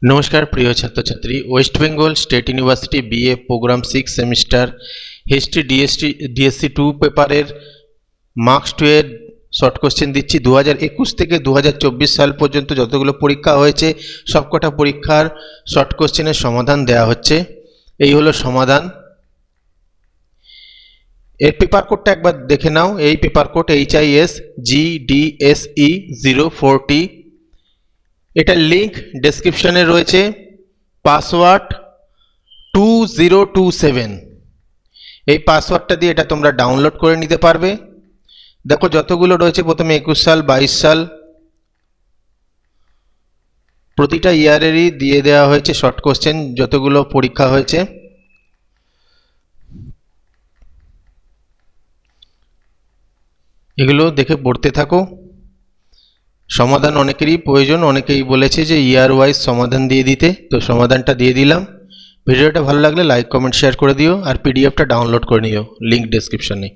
नमस्कार प्रिय छात्र छात्री West Bengal State University BA programme 6 semester history DSC 2 पेपारेर मार्क्स 2 एर शर्ट कोश्चेन दिচ্ছি 2021 থেকে 2024 সাল পর্যন্ত যতগুলো পরীক্ষা হয়েছে সবকটা পরীক্ষার শর্ট কোশ্চেনের সমাধান দেওয়া হচ্ছে। এই হলো সমাধান। এর পেপার কোডটা একবার দেখে নাও। এই paper code HIS GDSE 04T। এটার লিংক ডেসক্রিপশনে রয়েছে। পাসওয়ার্ড 2027। এই পাসওয়ার্ডটা দিয়ে এটা তোমরা ডাউনলোড করে নিতে পারবে। দেখো যতগুলো রয়েছে প্রথমে 21 সাল 22 সাল প্রতিটা ইয়ারেরই দিয়ে দেওয়া হয়েছে শর্ট কোশ্চেন যতগুলো পরীক্ষা হয়েছে। এগুলো দেখে পড়তে থাকো। সমাধান অনেকেরই প্রয়োজন, অনেকেই বলেছে যে ইয়ার ওয়াইজ সমাধান দিয়ে দিতে, তো সমাধানটা দিয়ে দিলাম। ভিডিওটা ভালো লাগলে লাইক কমেন্ট শেয়ার করে দিও আর পিডিএফটা ডাউনলোড করে নিও, লিংক ডেসক্রিপশনে।